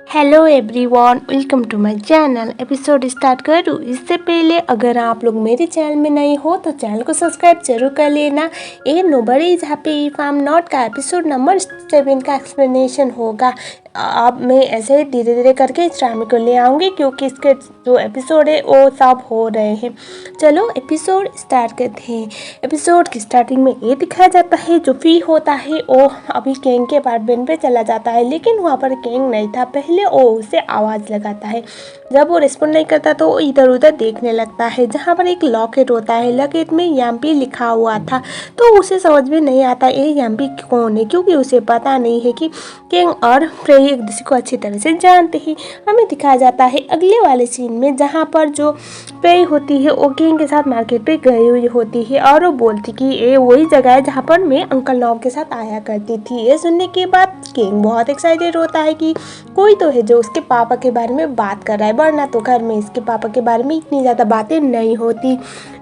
Hello everyone, welcome to my channel. Episode start करूँ इससे पहले अगर आप लोग मेरे चैनल में नए हो तो चैनल को सब्सक्राइब जरूर कर लेना। A nobody is happy if I am not का एपिसोड नंबर 7 का एक्सप्लेनेशन होगा। अब मैं ऐसे धीरे धीरे करके इस ड्रामे को ले आऊँगी क्योंकि इसके जो एपिसोड है वो सब हो रहे हैं। चलो एपिसोड स्टार्ट करते हैं। एपिसोड की स्टार्टिंग में ये दिखाया जाता है जो फी होता है वो अभी केंग के अपार्टमेंट पे चला जाता है, लेकिन वहाँ पर केंग नहीं था। पहले वो उसे आवाज़ लगाता है, जब वो रिस्पॉन्ड नहीं करता तो वो इधर उधर देखने लगता है जहाँ पर एक लॉकेट होता है। लॉकेट में यम्पी लिखा हुआ था तो उसे समझ में नहीं आता ये यम्पी कौन है, क्योंकि उसे पता नहीं है कि केंग और फ्रेई एक दूसरे को अच्छी तरह से जानते हैं। हमें दिखाया जाता है अगले वाले सीन में जहाँ पर जो फ्रेई होती है वो केंग के साथ मार्केट पे गई हुई होती है और वो बोलती कि ये वही जगह है जहाँ पर मैं अंकल नॉब के साथ आया करती थी। ये सुनने के बाद केंग बहुत एक्साइटेड होता है कि कोई तो है जो उसके पापा के बारे में बात कर रहा है, वरना तो घर में इसके पापा के बारे में इतनी ज़्यादा बातें नहीं होती।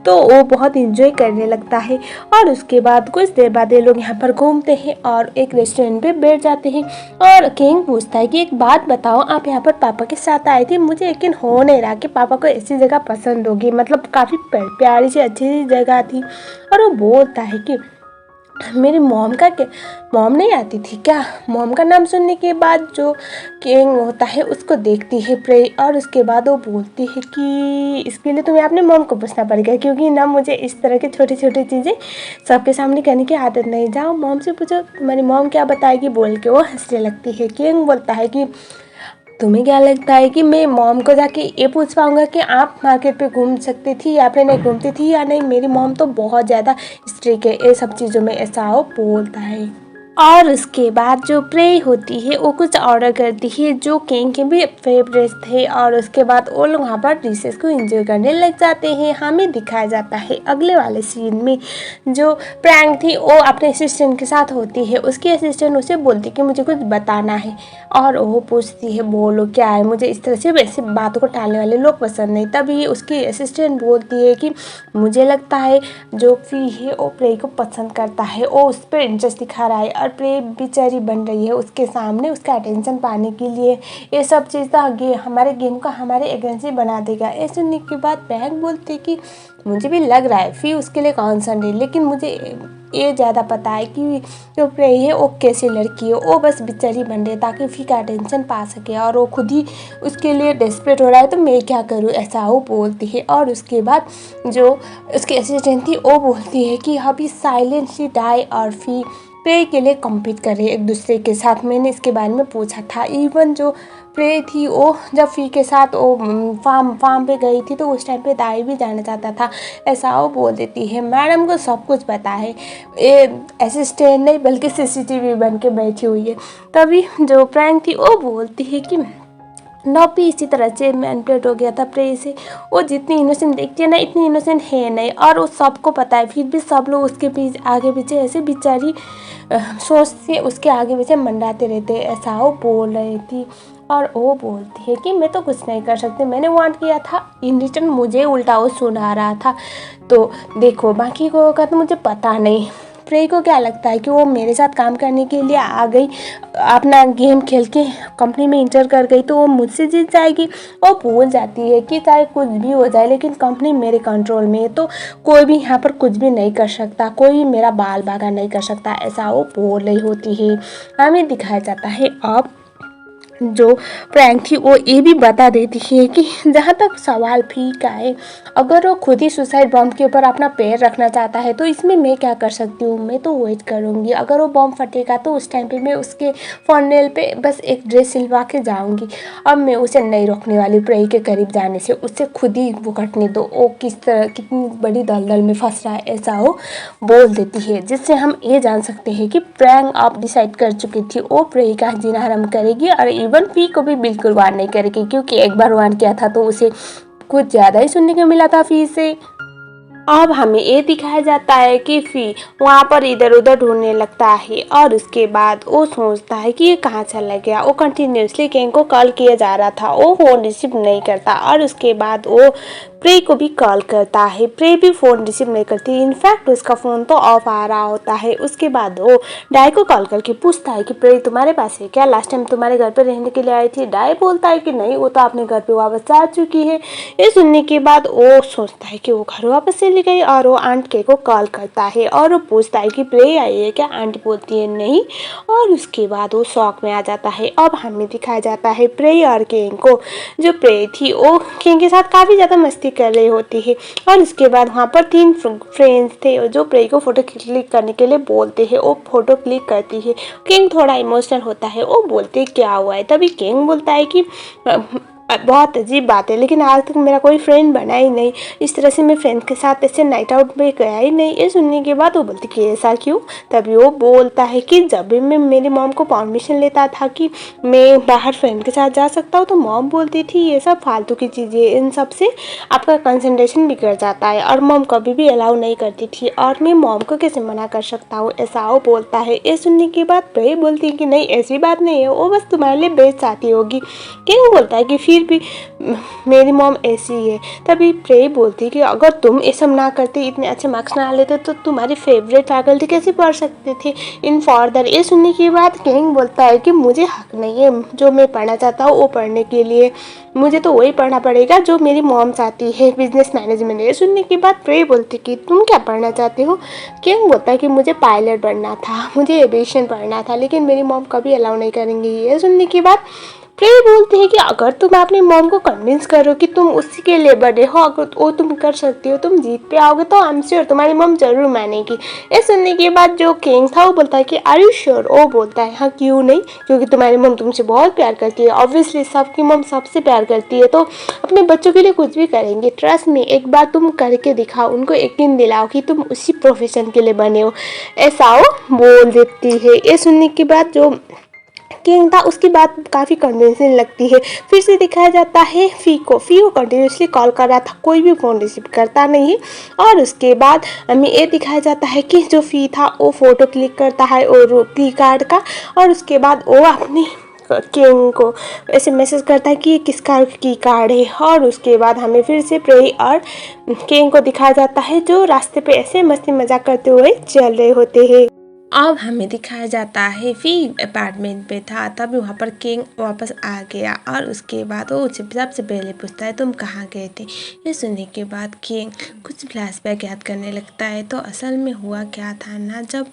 तो वो बहुत इंजॉय करने लगता है और उसके बाद कुछ देर बाद ये लोग यहाँ पर घूमते हैं और एक रेस्टोरेंट पे बैठ जाते हैं। और किंग पूछता है कि एक बात बताओ, आप यहाँ पर पापा के साथ आए थे, मुझे यकीन हो नहीं रहा कि पापा को ऐसी जगह पसंद होगी, मतलब काफ़ी प्यारी सी अच्छी जगह थी। और वो बोलता है कि मेरी मॉम का क्या मॉम नहीं आती थी क्या। मॉम का नाम सुनने के बाद जो किंग होता है उसको देखती है प्रेई और उसके बाद वो बोलती है कि इसके लिए तुम्हें अपने मॉम को पूछना पड़ेगा, क्योंकि ना मुझे इस तरह की छोटी छोटी चीज़ें सबके सामने कहने की आदत नहीं। जाओ मॉम से पूछो तुम्हारी मॉम क्या बताएगी, बोल के वो हंसने लगती है। किंग बोलता है कि तुम्हें क्या लगता है कि मैं मॉम को जाके ये पूछ पाऊँगा कि आप मार्केट पे घूम सकती थी या फिर नहीं घूमती थी या नहीं। मेरी मॉम तो बहुत ज़्यादा स्ट्रिक्ट है ये सब चीज़ों में, ऐसा वो बोलता है। और उसके बाद जो प्रेई होती है वो कुछ ऑर्डर करती है जो किंग के भी फेवरेट थे और उसके बाद वो लोग वहाँ पर डिशेस को एंजॉय करने लग जाते हैं। हमें दिखाया जाता है अगले वाले सीन में जो प्रैंक थी वो अपने असिस्टेंट के साथ होती है। उसकी असिस्टेंट उसे बोलती कि मुझे कुछ बताना है और वो पूछती है बोलो क्या है, मुझे इस तरह से वैसे बातों को टालने वाले लोग पसंद नहीं। तभी उसकी असिस्टेंट बोलती है कि मुझे लगता है जो फी है वो प्रेई को पसंद करता है, वो उस पर इंटरेस्ट दिखा रहा है और प्रेई बेचारी बन रही है उसके सामने उसका अटेंशन पाने के लिए। ये सब चीज़ तो हमारे गेम को हमारे एजेंसी बना देगा। ये सुनने के बाद प्रैंक बोलते कि मुझे भी लग रहा है फी उसके लिए कॉन्सर्न है, लेकिन मुझे ये ज़्यादा पता है कि जो प्रेई है वो कैसी लड़की है, वो बस बेचारी बन रही है ताकि फी का अटेंशन पा सके और वो खुद ही उसके लिए डेस्परेट हो रहा है, तो मैं क्या करूँ, ऐसा वो बोलती है। और उसके बाद जो उसकी असिस्टेंट थी वो बोलती है कि अभी साइलेंटली डाई और फी प्रेई के लिए कम्पीट कर रही है एक दूसरे के साथ। मैंने इसके बारे में पूछा था। इवन जो प्रेई थी वो जब फी के साथ वो फार्म पे गई थी तो उस टाइम पे दाई भी जाना चाहता था, ऐसा वो बोल देती है। मैडम को सब कुछ पता है, ये असिस्टेंट नहीं बल्कि सीसीटीवी बन के बैठी हुई है। तभी जो प्रैंक थी वो बोलती है कि नॉब भी इसी तरह से मैनिपुलेट हो गया था प्रेई से। वो जितनी इनोसेंट देखती है ना इतनी इनोसेंट है नहीं, और वो सबको पता है, फिर भी सब लोग उसके पीछे आगे पीछे ऐसे बेचारी सोच से उसके आगे पीछे मंडाते रहते, ऐसा वो बोल रही थी। और वो बोलती है कि मैं तो कुछ नहीं कर सकती, मैंने वांट किया था, इन रिटर्न मुझे उल्टा वो सुना रहा था, तो देखो बाकी को का तो मुझे पता नहीं। प्रेई को क्या लगता है कि वो मेरे साथ काम करने के लिए आ गई, अपना गेम खेल के कंपनी में इंटर कर गई तो वो मुझसे जीत जाएगी। वो भूल जाती है कि चाहे कुछ भी हो जाए लेकिन कंपनी मेरे कंट्रोल में है, तो कोई भी यहाँ पर कुछ भी नहीं कर सकता, कोई मेरा बाल बागा नहीं कर सकता, ऐसा वो बोल रही होती है। हमें दिखाया जाता है अब जो प्रैंक थी वो ये भी बता देती है कि जहाँ तक सवाल फी का है, अगर वो खुद ही सुसाइड बॉम्ब के ऊपर अपना पैर रखना चाहता है तो इसमें मैं क्या कर सकती हूँ, मैं तो वेट करूँगी। अगर वो बॉम्ब फटेगा तो उस टाइम पे मैं उसके फॉर्नेल पे बस एक ड्रेस सिलवा के जाऊँगी। अब मैं उसे नहीं रोकने वाली प्रेई के करीब जाने से, उससे खुद ही वो कटने दो, वो किस तरह कितनी बड़ी दलदल में फंस रहा है, ऐसा वो बोल देती है। जिससे हम ये जान सकते हैं कि प्रैंक आप डिसाइड कर चुकी थी वो प्रेई का जीना हराम करेगी और इवन फी को भी बिल्कुल वार नहीं करेगी, क्योंकि एक बार वार किया था तो उसे कुछ ज़्यादा ही सुनने को मिला था फी से। अब हमें ये दिखाया जाता है कि फिर वहाँ पर इधर उधर ढूंढने लगता है और उसके बाद वो सोचता है कि ये कहाँ चला गया। वो कंटिन्यूसली किंग को कॉल किया जा रहा था, वो फ़ोन रिसीव नहीं करता और उसके बाद वो प्रे को भी कॉल करता है, प्रे भी फ़ोन रिसीव नहीं करती। इनफैक्ट उसका फ़ोन तो ऑफ आ रहा होता है। उसके बाद वो डाई को कॉल करके पूछता है कि प्रे तुम्हारे पास है क्या, लास्ट टाइम तुम्हारे घर पर रहने के लिए आई थी। डाई बोलता है कि नहीं, वो तो अपने घर पे वापस आ चुकी है। ये सुनने के बाद वो सोचता है कि वो घर वापस चली गई और वो आंट के को कॉल करता है और वो पूछता है कि प्रे आई है क्या। आंटी बोलती है नहीं और उसके बाद वो शॉक में आ जाता है। अब हमें दिखाया जाता है प्रे और किंग को। जो प्रे थी वो किंग के साथ काफ़ी ज़्यादा मस्ती कर रही होती है और उसके बाद वहाँ पर 3 फ्रेंड्स थे जो प्रे को फ़ोटो क्लिक करने के लिए बोलते हैं। वो फ़ोटो क्लिक करती है। किंग थोड़ा इमोशनल होता है, वो बोलते क्या हुआ है। तभी किंग बोलता है कि बहुत अजीब बात है, लेकिन आज तक मेरा कोई फ्रेंड बना ही नहीं, इस तरह से मैं फ्रेंड के साथ ऐसे नाइट आउट पे गया ही नहीं। ये सुनने के बाद वो बोलती कि ऐसा क्यों। तभी वो बोलता है कि जब भी मैं मेरी मॉम को परमिशन लेता था कि मैं बाहर फ्रेंड के साथ जा सकता हूँ, तो मॉम बोलती थी ये सब फालतू की चीज़ें, इन सब से आपका कंसंट्रेशन बिगड़ जाता है, और मॉम कभी भी अलाउ नहीं करती थी और मैं मॉम को कैसे मना कर सकता हूँ, ऐसा वो बोलता है। ये सुनने के बाद प्रे बोलती है कि नहीं, ऐसी बात नहीं है, वो बस तुम्हारे लिए बेस्ट चाहती होगी। किंग बोलता है कि फिर भी मेरी मॉम ऐसी है। तभी प्रे बोलती है कि अगर तुम ये सब ना करते, इतने अच्छे मार्क्स ना लेते, तो तुम्हारी फेवरेट फैकल्टी कैसे पढ़ सकते थे इन फर्दर। ये सुनने के बाद किंग बोलता है कि मुझे हक नहीं है जो मैं पढ़ना चाहता हूँ वो पढ़ने के लिए, मुझे तो वही पढ़ना पड़ेगा जो मेरी मॉम चाहती है, बिजनेस मैनेजमेंट। ये सुनने के बाद प्रे बोलती कि तुम क्या पढ़ना चाहते हो। किंग बोलता है कि मुझे पायलट बनना था, मुझे एविएशन पढ़ना था, लेकिन मेरी मॉम कभी अलाउ नहीं करेंगी। ये सुनने के बाद प्रे बोलती है कि अगर तुम अपनी मॉम को कन्विंस करो कि तुम उसी के लिए बड़े हो, अगर वो तुम कर सकती हो, तुम जीत पे आओगे, तो आई एम श्योर तुम्हारी मॉम जरूर मानेगी। ये सुनने के बाद जो किंग था वो बोलता है कि आर यू श्योर। वो बोलता है हाँ, क्यों नहीं, क्योंकि तुम्हारी मॉम तुमसे बहुत प्यार करती है। ऑब्वियसली सबकी मॉम सबसे प्यार करती है, तो अपने बच्चों के लिए कुछ भी करेंगे। ट्रस्ट में, एक बार तुम करके दिखाओ, उनको यकीन दिलाओ कि तुम उसी प्रोफेशन के लिए बने हो, ऐसा वो बोल देती है। ये सुनने के बाद जो किंग था उसकी बात काफ़ी कन्विंसिंग लगती है। फिर से दिखाया जाता है फी को कंटिन्यूसली कॉल कर रहा था, कोई भी फ़ोन रिसीव करता नहीं। और उसके बाद हमें ये दिखाया जाता है कि जो फी था वो फ़ोटो क्लिक करता है और की कार्ड का, और उसके बाद वो अपनी किंग को ऐसे मैसेज करता है कि ये किसका की कार्ड है। और उसके बाद हमें फिर से प्रे और किंग को दिखाया जाता है जो रास्ते पे ऐसे मस्ती मजाक करते हुए चल रहे होते हैं। अब हमें दिखाया जाता है फिर अपार्टमेंट पे था, तभी वहाँ पर किंग वापस आ गया और उसके बाद वो सबसे पहले पूछता है तुम कहाँ गए थे। ये सुनने के बाद किंग कुछ फ्लैशबैक याद करने लगता है। तो असल में हुआ क्या था ना, जब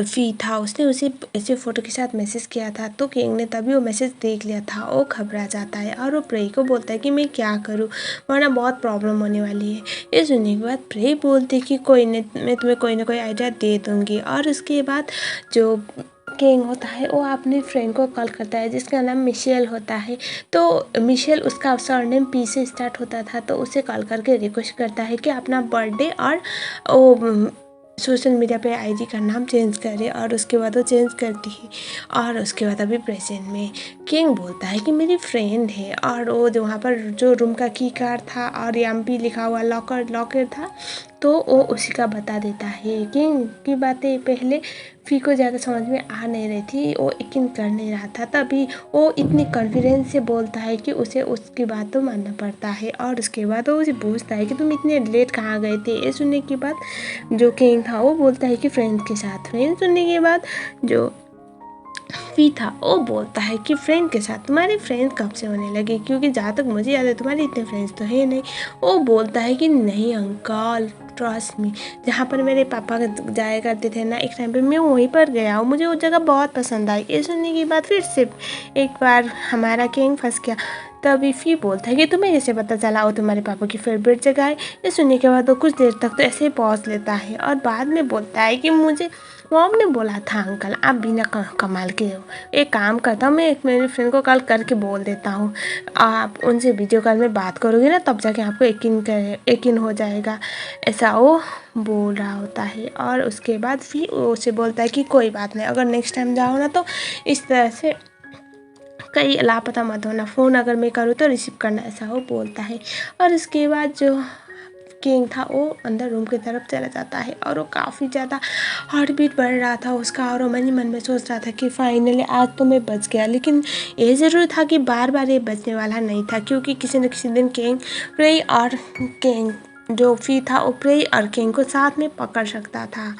फी था उसने उसे ऐसे फ़ोटो के साथ मैसेज किया था, तो किंग ने तभी वो मैसेज देख लिया था। वो घबरा जाता है और वो प्रे को बोलता है कि मैं क्या करूँ, वरना बहुत प्रॉब्लम होने वाली है। ये सुनने के बाद प्रे बोलती कि कोई नहीं, मैं तुम्हें कोई ना कोई आइडिया दे दूँगी। और उसके बाद जो किंग होता है वो अपने फ्रेंड को कॉल करता है जिसका नाम मिशेल होता है। तो मिशेल, उसका सरनेम पी से स्टार्ट होता था, तो उसे कॉल करके रिक्वेस्ट करता है कि अपना बर्थडे और वो सोशल मीडिया पे आईडी का नाम चेंज करे। और उसके बाद वो चेंज करती है। और उसके बाद अभी प्रेजेंट में किंग बोलता है कि मेरी फ्रेंड है, और वो जो वहाँ पर जो रूम का की कार्ड था और एमपी लिखा हुआ लॉकर था, तो वो उसी का बता देता है। किंग की बातें पहले फी को ज़्यादा समझ में आ नहीं रही थी, वो यकीन कर नहीं रहा था, तभी वो इतनी कॉन्फिडेंस से बोलता है कि उसे उसकी बात तो मानना पड़ता है। और उसके बाद वो उसे पूछता है कि तुम इतने लेट कहाँ गए थे। ये सुनने के बाद जो किंग था वो बोलता है कि फ्रेंड के साथ। फ्रेंड सुनने के बाद जो फी था वो बोलता है कि फ्रेंड के साथ, तुम्हारे फ्रेंड्स कब से होने लगे, क्योंकि जहाँ तक मुझे याद है तुम्हारे इतने फ्रेंड्स तो है नहीं। वो बोलता है कि नहीं अंकल, ट्रस्ट मी, जहाँ पर मेरे पापा जाया करते थे ना एक टाइम पे, मैं वहीं पर गया हूँ, मुझे वो जगह बहुत पसंद आई। ये सुनने के बाद फिर से एक बार हमारा किंग फंस गया। तभी फी बोलता है कि तुम्हें जैसे पता चला वो तुम्हारे पापा की फेवरेट जगह है। ये सुनने के बाद वो कुछ देर तक तो ऐसे ही पॉज लेता है और बाद में बोलता है कि मुझे मॉम ने बोला था अंकल आप बिना कमाल के हो, एक काम करता हूँ, मैं एक मेरी फ्रेंड को कॉल करके बोल देता हूँ, आप उनसे वीडियो कॉल में बात करोगे ना, तब जाके आपको यकीन हो जाएगा। ऐसा वो बोल रहा होता है। और उसके बाद फिर उसे बोलता है कि कोई बात नहीं, अगर नेक्स्ट टाइम जाओ ना तो इस तरह से कहीं लापता मत होना, फ़ोन अगर मैं करूँ तो रिसीव करना, ऐसा वो बोलता है। और उसके बाद जो किंग था वो अंदर रूम की तरफ चला जाता है और वो काफ़ी ज़्यादा हार्ट बीट बढ़ रहा था उसका और वो मन ही मन में सोच रहा था कि फाइनली आज तो मैं बच गया। लेकिन ये ज़रूर था कि बार बार ये बचने वाला नहीं था, क्योंकि किसी न किसी दिन किंग प्रेई और किंग जो फी था वो प्रेई और किंग को साथ में पकड़ सकता था।